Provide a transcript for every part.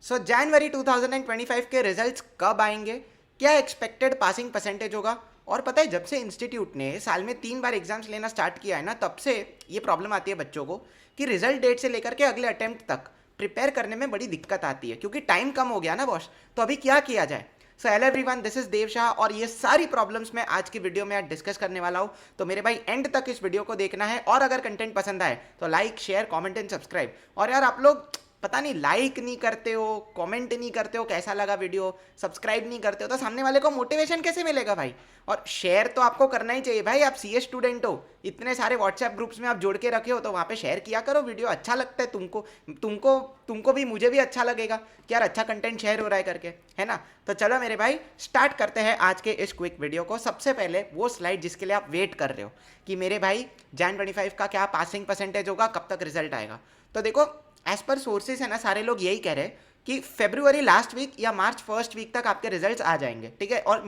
सो जनवरी 2025 के रिजल्ट्स कब आएंगे, क्या एक्सपेक्टेड पासिंग परसेंटेज होगा। और पता है, जब से इंस्टीट्यूट ने साल में 3 बार एग्जाम्स लेना स्टार्ट किया है ना, तब से ये प्रॉब्लम आती है बच्चों को कि रिजल्ट डेट से लेकर के अगले अटेम्प्ट तक प्रिपेयर करने में बड़ी दिक्कत आती है, क्योंकि टाइम कम हो गया ना बॉस। तो अभी क्या किया जाए। So hello everyone, this is Dev Shah और ये सारी प्रॉब्लम्स मैं आज की वीडियो में आज डिस्कस करने वाला हूँ। तो मेरे भाई एंड तक इस वीडियो को देखना है, और अगर कंटेंट पसंद आए तो like share comment and subscribe. और यार आप लोग पता नहीं लाइक नहीं करते हो, कमेंट नहीं करते हो कैसा लगा वीडियो, सब्सक्राइब नहीं करते हो, तो सामने वाले को मोटिवेशन कैसे मिलेगा भाई। और शेयर तो आपको करना ही चाहिए भाई, आप सीए स्टूडेंट हो, इतने सारे व्हाट्सएप ग्रुप्स में आप जोड़ के रखे हो, तो वहाँ पे शेयर किया करो वीडियो। अच्छा लगता है तुमको तुमको तुमको भी, मुझे भी अच्छा लगेगा कि यार अच्छा कंटेंट शेयर हो रहा है करके, है ना। तो चलो मेरे भाई स्टार्ट करते हैं आज के इस क्विक वीडियो को। सबसे पहले वो स्लाइड जिसके लिए आप वेट कर रहे हो कि मेरे भाई जैन 25 का क्या पासिंग परसेंटेज होगा, कब तक रिजल्ट आएगा। तो देखो, एज पर सोर्सेज है ना, सारे लोग यही कह रहे हैं कि फेब्रुवरी लास्ट वीक या मार्च फर्स्ट वीक तक आपके रिजल्ट्स आ जाएंगे, ठीक है। और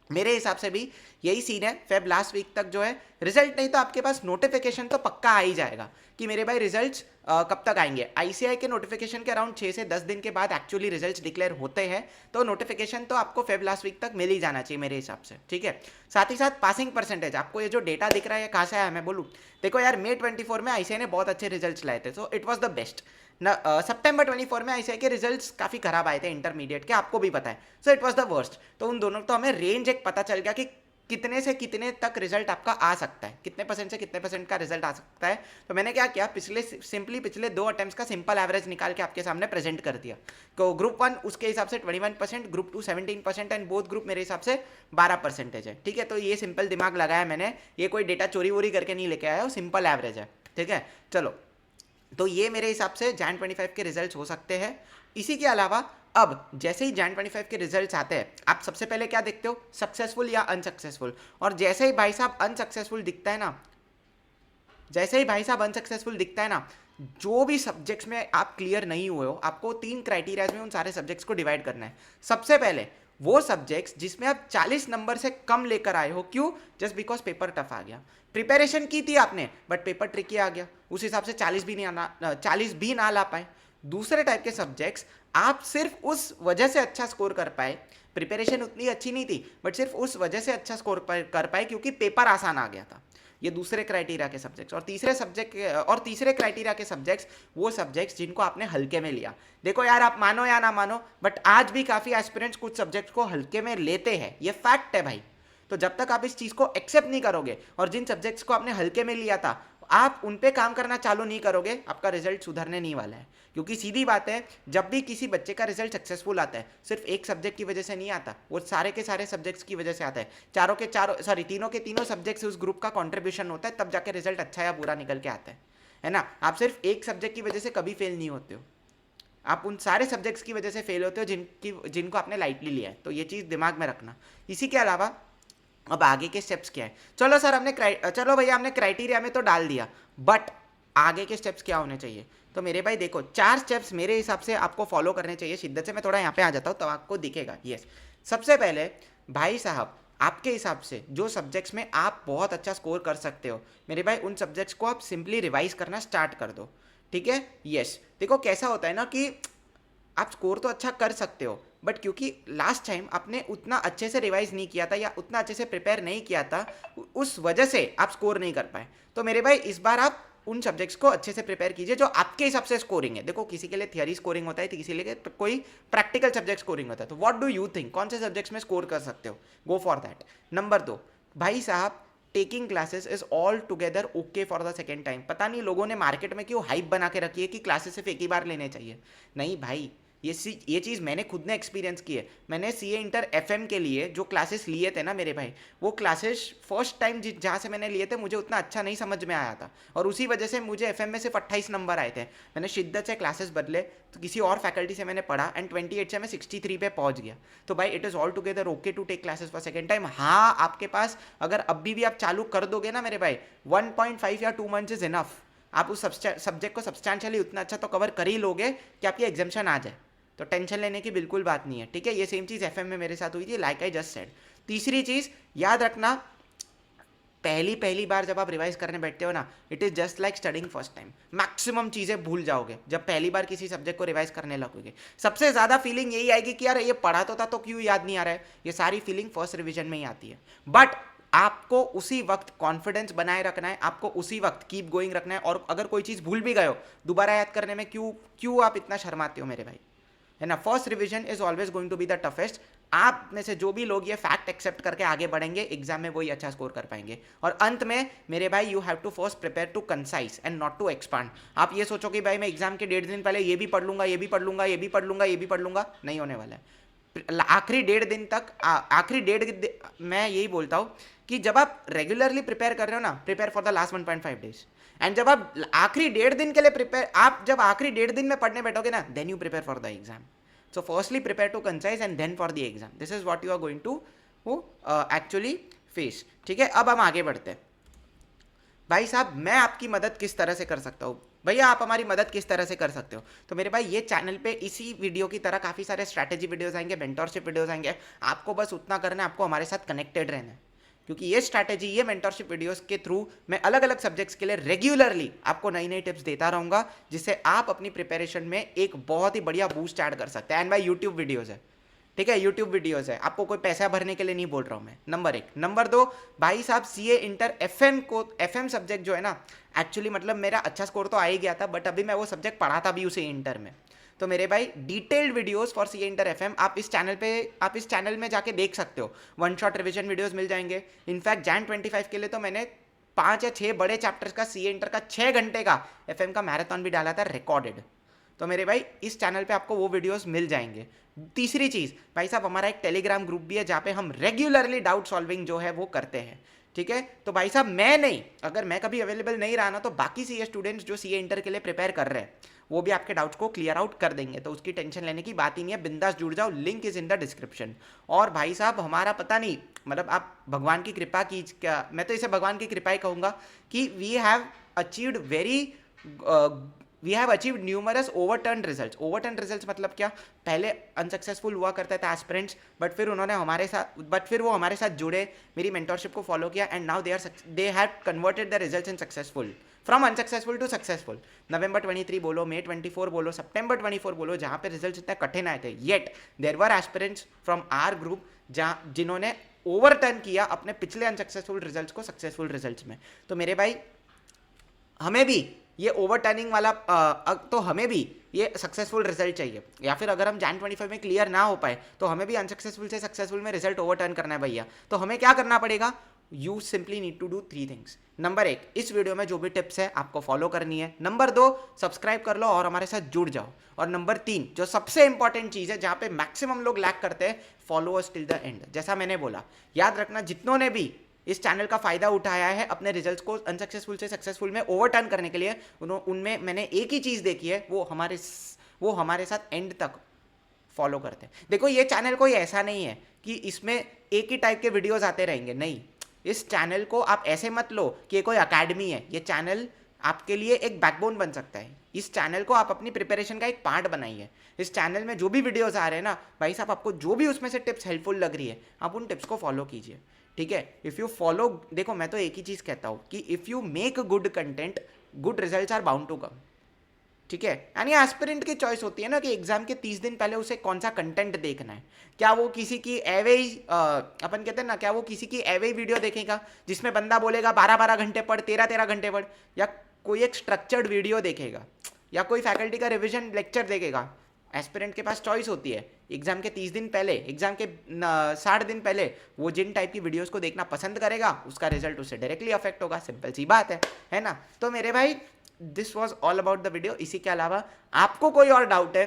मेरे हिसाब से भी यही सीन है, फेब लास्ट वीक तक जो है रिजल्ट, नहीं तो आपके पास नोटिफिकेशन तो पक्का आ ही जाएगा कि मेरे भाई रिजल्ट्स कब तक आएंगे। आईसीआई के नोटिफिकेशन के अराउंड 6 से 10 दिन के बाद एक्चुअली रिजल्ट्स डिक्लेयर होते हैं, तो नोटिफिकेशन तो आपको फेब लास्ट वीक तक मिल ही जाना चाहिए मेरे हिसाब से, ठीक है। साथ ही साथ पासिंग परसेंटेज, आपको ये जो डेटा दिख रहा है कहाँ से आया मैं बोलूँ। देखो यार, May 24 में आईसीआई ने बहुत अच्छे रिजल्ट्स लाए थे, so it was the best. सितंबर 24 में आईसीआई के रिजल्ट्स काफ़ी खराब आए थे इंटरमीडिएट के, आपको भी पता है, सो इट वॉज द वर्स्ट। तो उन दोनों, तो हमें रेंज एक पता चल गया कि कितने से कितने तक रिजल्ट आपका आ सकता है, कितने परसेंट से कितने परसेंट का रिजल्ट आ सकता है। तो मैंने क्या किया, पिछले 2 अटेम्प्ट्स का सिंपल एवरेज निकाल के आपके सामने प्रेजेंट कर दिया। तो ग्रुप 1 उसके हिसाब से 21%, ग्रुप 2 17% एंड बोथ ग्रुप मेरे हिसाब से 12% है, ठीक है। तो ये सिंपल दिमाग लगाया मैंने, ये कोई डेटा चोरी वोरी करके नहीं लेके आया, वो सिंपल एवरेज है, ठीक है। चलो, तो ये मेरे हिसाब से जैन 25 के रिजल्ट्स हो सकते हैं। इसी के अलावा अब जैसे ही जैन 25 के रिजल्ट्स आते हैं, आप सबसे पहले क्या देखते हो, सक्सेसफुल या अनसक्सेसफुल। और जैसे ही भाई साहब अनसक्सेसफुल दिखता है ना, जो भी सब्जेक्ट्स में आप क्लियर नहीं हुए हो, आपको 3 क्राइटेरियाज में उन सारे सब्जेक्ट्स को डिवाइड करना है। सबसे पहले वो सब्जेक्ट्स जिसमें आप 40 नंबर से कम लेकर आए हो, क्यों, जस्ट बिकॉज पेपर टफ आ गया। प्रिपरेशन की थी आपने बट पेपर ट्रिकी आ गया, उस हिसाब से 40 भी ना ला पाए। दूसरे टाइप के सब्जेक्ट्स आप सिर्फ उस वजह से अच्छा स्कोर कर पाए, प्रिपरेशन उतनी अच्छी नहीं थी बट सिर्फ उस वजह से अच्छा स्कोर कर पाए क्योंकि पेपर आसान आ गया था। ये दूसरे क्राइटेरिया के सब्जेक्ट्स। और तीसरे क्राइटेरिया के सब्जेक्ट्स वो सब्जेक्ट्स जिनको आपने हल्के में लिया। देखो यार, आप मानो या ना मानो बट आज भी काफ़ी एस्पिरेंट्स कुछ सब्जेक्ट्स को हल्के में लेते हैं, ये फैक्ट है भाई। तो जब तक आप इस चीज़ को एक्सेप्ट नहीं करोगे और जिन सब्जेक्ट्स को आपने हल्के में लिया था आप उन पे काम करना चालू नहीं करोगे, आपका रिजल्ट सुधरने नहीं वाला है। क्योंकि सीधी बात है, जब भी किसी बच्चे का रिजल्ट सक्सेसफुल आता है, सिर्फ एक सब्जेक्ट की वजह से नहीं आता, वो सारे के सारे सब्जेक्ट्स की वजह से आता है। तीनों के तीनों सब्जेक्ट्स उस ग्रुप का कॉन्ट्रीब्यूशन होता है, तब जाके रिजल्ट अच्छा या बुरा निकल के आता है ना। आप सिर्फ एक सब्जेक्ट की वजह से कभी फेल नहीं होते हो, आप उन सारे सब्जेक्ट्स की वजह से फेल होते हो जिनको आपने लाइटली लिया है। तो ये चीज़ दिमाग में रखना। इसी के अलावा अब आगे के स्टेप्स क्या है। चलो सर, चलो भैया हमने क्राइटेरिया में तो डाल दिया, बट आगे के स्टेप्स क्या होने चाहिए। तो मेरे भाई देखो, 4 स्टेप्स मेरे हिसाब से आपको फॉलो करने चाहिए। शिद्दत से मैं थोड़ा यहाँ पे आ जाता हूँ तो आपको दिखेगा। यस, सबसे पहले भाई साहब, आपके हिसाब से जो सब्जेक्ट्स में आप बहुत अच्छा स्कोर कर सकते हो, मेरे भाई उन सब्जेक्ट्स को आप सिंपली रिवाइज करना स्टार्ट कर दो, ठीक है। यस, देखो कैसा होता है ना कि आप स्कोर तो अच्छा कर सकते हो बट क्योंकि लास्ट टाइम आपने उतना अच्छे से रिवाइज नहीं किया था या उतना अच्छे से प्रिपेयर नहीं किया था, उस वजह से आप स्कोर नहीं कर पाए। तो मेरे भाई इस बार आप उन सब्जेक्ट्स को अच्छे से प्रिपेयर कीजिए जो आपके हिसाब से स्कोरिंग है। देखो, किसी के लिए थियरी स्कोरिंग होता है तो किसी के लिए कोई प्रैक्टिकल सब्जेक्ट स्कोरिंग होता है। तो व्हाट डू यू थिंक, कौन से सब्जेक्ट्स में स्कोर कर सकते हो, गो फॉर दैट। नंबर 2, भाई साहब taking classes is all together okay for the second time. पता नहीं लोगों ने मार्केट में क्यों हाइप बना के रखी है कि क्लासेस सिर्फ एक ही बार लेने चाहिए। नहीं भाई, ये चीज़ मैंने खुद ने एक्सपीरियंस की है। मैंने सीए इंटर एफएम के लिए जो क्लासेस लिए थे ना मेरे भाई, वो क्लासेस फर्स्ट टाइम जहाँ से मैंने लिए थे मुझे उतना अच्छा नहीं समझ में आया था, और उसी वजह से मुझे एफएम में सिर्फ 28 नंबर आए थे। मैंने शिद्दत से क्लासेस बदले, तो किसी और फैकल्टी से मैंने पढ़ा एंड 28 से मैं 63 पे पहुँच गया। तो भाई it is all together okay to take classes for second time. हाँ, आपके पास अगर अभी भी आप चालू कर दोगे ना मेरे भाई, 1.5 या 2 मंथ्स इज इनफ। आप उस सब्जेक्ट को सब्सटैंशियली उतना अच्छा तो कवर कर ही लोगे कि आपकी एग्जामेशन आ जाए। तो टेंशन लेने की बिल्कुल बात नहीं है, ठीक है। ये सेम चीज़ एफएम में मेरे साथ हुई थी, लाइक आई जस्ट सेड। तीसरी चीज़ याद रखना, पहली पहली बार जब आप रिवाइज करने बैठते हो ना, it is just like studying first time. Maximum चीज़ें भूल जाओगे जब पहली बार किसी सब्जेक्ट को रिवाइज करने लगोगे। सबसे ज़्यादा फीलिंग यही आएगी कि यार ये पढ़ा तो था तो क्यों याद नहीं आ रहा है। ये सारी फीलिंग फर्स्ट रिविजन में ही आती है। बट आपको उसी वक्त कॉन्फिडेंस बनाए रखना है, आपको उसी वक्त कीप गोइंग रखना है। और अगर कोई चीज़ भूल भी गए हो, दोबारा याद करने में क्यों आप इतना शर्माते हो मेरे भाई, है ना। First revision is always going to be the toughest. आप में से जो भी लोग ये फैक्ट एक्सेप्ट करके आगे बढ़ेंगे, एग्जाम में वही अच्छा स्कोर कर पाएंगे। और अंत में मेरे भाई, you have to first prepare to concise and not to expand. आप ये सोचो कि भाई मैं एग्जाम के 1.5 दिन पहले ये भी पढ़ लूंगा, ये भी पढ़ लूंगा, ये भी पढ़ लूंगा, ये भी पढ़ लूंगा, नहीं होने वाला है। आखिरी 1.5 दिन तक, मैं यही बोलता हूँ कि जब आप रेगुलरली प्रिपेयर कर रहे हो ना, prepare for the last 1.5 days. And जब आप आखिरी 1.5 दिन के लिए प्रिपेयर, आप जब आखिरी 1.5 दिन में पढ़ने बैठोगे ना, then you prepare for the exam. So firstly prepare to concise and then for the exam. This is what you are going to actually face. ठीक है, अब हम आगे बढ़ते हैं। भाई साहब, मैं आपकी मदद किस तरह से कर सकता हूँ? भैया आप हमारी मदद किस तरह से कर सकते हो? तो मेरे भाई, ये चैनल पे इसी वीडियो की तरह काफ़ी सारे स्ट्रैटेजी वीडियोस आएंगे, मेंटरशिप वीडियोस आएंगे। आपको बस उतना करना है, आपको हमारे साथ कनेक्टेड रहना है। क्योंकि ये स्ट्रैटेजी, ये मेंटरशिप वीडियोस के थ्रू मैं अलग अलग सब्जेक्ट्स के लिए रेगुलरली आपको नई नई टिप्स देता रहूँगा, जिससे आप अपनी प्रिपरेशन में एक बहुत ही बढ़िया बूस्ट ऐड कर सकते हैं। एंड भाई, यूट्यूब वीडियोज़ है, ठीक है, यूट्यूब वीडियोस है, आपको कोई पैसा भरने के लिए नहीं बोल रहा हूँ मैं। नंबर 1। नंबर 2, भाई साहब, सीए इंटर एफएम सब्जेक्ट जो है ना, एक्चुअली मतलब मेरा अच्छा स्कोर तो आ ही गया था, बट अभी मैं वो सब्जेक्ट पढ़ाता भी उसे इंटर में। तो मेरे भाई, detailed videos for CA inter FM आप इस चैनल में जाके देख सकते हो। वन शॉट रिविजन वीडियोस मिल जाएंगे। इनफैक्ट Jan 25 के लिए तो मैंने 5 या 6 बड़े चैप्टर्स का सीए इंटर का 6 घंटे का एफएम का मैराथन भी डाला था, रिकॉर्डेड। तो मेरे भाई, इस चैनल पे आपको वो वीडियोस मिल जाएंगे। तीसरी चीज़, भाई साहब, हमारा एक टेलीग्राम ग्रुप भी है जहाँ पे हम रेगुलरली डाउट सॉल्विंग जो है वो करते हैं। ठीक है, तो भाई साहब, मैं नहीं, अगर मैं कभी अवेलेबल नहीं रहा ना, तो बाकी सीए स्टूडेंट्स जो सीए इंटर के लिए प्रिपेयर कर रहे हैं, वो भी आपके डाउट्स को क्लियर आउट कर देंगे। तो उसकी टेंशन लेने की बात ही नहीं है, बिंदास जुड़ जाओ, link is in the description. और भाई साहब, हमारा पता नहीं, मतलब आप भगवान की कृपा की, क्या मैं तो इसे भगवान की कृपा ही कहूँगा, कि we have achieved numerous overturn results. Overturn results मतलब क्या? पहले अनसक्सेसफुल हुआ करता था एस्पिरेंट्स, बट फिर वो हमारे साथ जुड़े, मेरी मेंटरशिप को फॉलो किया, and now they have converted the results in successful, from unsuccessful to successful. नवंबर 23 बोलो, May 24 बोलो, September 24 बोलो, जहाँ पे रिजल्ट्स इतने कठिन आए थे, yet there were aspirants from our group जिन्होंने ओवरटर्न किया अपने पिछले अनसक्सेसफुल रिजल्ट्स को सक्सेसफुल रिजल्ट्स में। तो मेरे भाई, हमें भी ये ओवरटर्निंग वाला तो हमें भी ये सक्सेसफुल रिजल्ट चाहिए, या फिर अगर हम Jan 25 में क्लियर ना हो पाए, तो हमें भी अनसक्सेसफुल से सक्सेसफुल में रिजल्ट ओवरटर्न करना है भैया। तो हमें क्या करना पड़ेगा? You simply need to do 3 things. Number 1, इस वीडियो में जो भी टिप्स है आपको फॉलो करनी है। नंबर 2, सब्सक्राइब कर लो और हमारे साथ जुड़ जाओ। और नंबर 3, जो सबसे इंपॉर्टेंट चीज़ है, जहाँ पे मैक्सिमम लोग लैक करते हैं, follow us till the end. जैसा मैंने बोला, याद रखना, जितनों ने भी इस चैनल का फायदा उठाया है अपने रिजल्ट्स को अनसक्सेसफुल से सक्सेसफुल में ओवरटर्न करने के लिए, उनमें मैंने एक ही चीज़ देखी है, वो हमारे साथ एंड तक फॉलो करते हैं। देखो, ये चैनल कोई ऐसा नहीं है कि इसमें एक ही टाइप के वीडियोस आते रहेंगे, नहीं। इस चैनल को आप ऐसे मत लो कि ये कोई अकेडमी है। ये चैनल आपके लिए एक बैकबोन बन सकता है। इस चैनल को आप अपनी प्रिपरेशन का एक पार्ट बनाइए। इस चैनल में जो भी वीडियोस आ रहे हैं ना भाई साहब, आपको जो भी उसमें से टिप्स हेल्पफुल लग रही है, आप उन टिप्स को फॉलो कीजिए। ठीक है, इफ़ यू फॉलो, देखो मैं तो एक ही चीज़ कहता हूँ कि if you make good content, good results are bound to come. ठीक है, यानी एस्पिरेंट की चॉइस होती है ना कि एग्जाम के 30 दिन पहले उसे कौन सा कंटेंट देखना है। क्या वो किसी की एवे, अपन कहते हैं ना, क्या वो किसी की एवे वीडियो देखेगा जिसमें बंदा बोलेगा 12-12 घंटे पढ़, 13-13 घंटे पढ़, या कोई एक स्ट्रक्चर्ड वीडियो देखेगा, या कोई फैकल्टी का रिविजन लेक्चर देखेगा? एस्पिरेंट के पास चॉइस होती है। एग्जाम के 30 दिन पहले, एग्जाम के 60 दिन पहले वो जिन टाइप की वीडियोस को देखना पसंद करेगा, उसका रिजल्ट उससे डायरेक्टली अफेक्ट होगा। सिंपल सी बात है ना। तो मेरे भाई, this was all about the video. इसी के अलावा आपको कोई और डाउट है,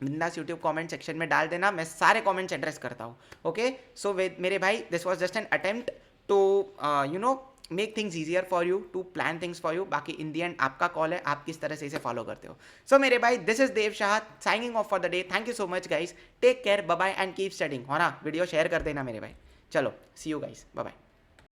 बिंदास यूट्यूब कमेंट सेक्शन में डाल देना, मैं सारे कमेंट्स एड्रेस करता हूँ। ओके, सो मेरे भाई, this was just an attempt to make things easier for you, to plan things for you. बाकी इन दी एंड आपका कॉल है, आप किस तरह से इसे फॉलो करते हो। सो मेरे भाई, this is Dev Shah signing off for the day. Thank you so much guys, take care, bye bye and keep studying. हो ना, वीडियो शेयर कर देना मेरे भाई। चलो, see you guys, bye bye.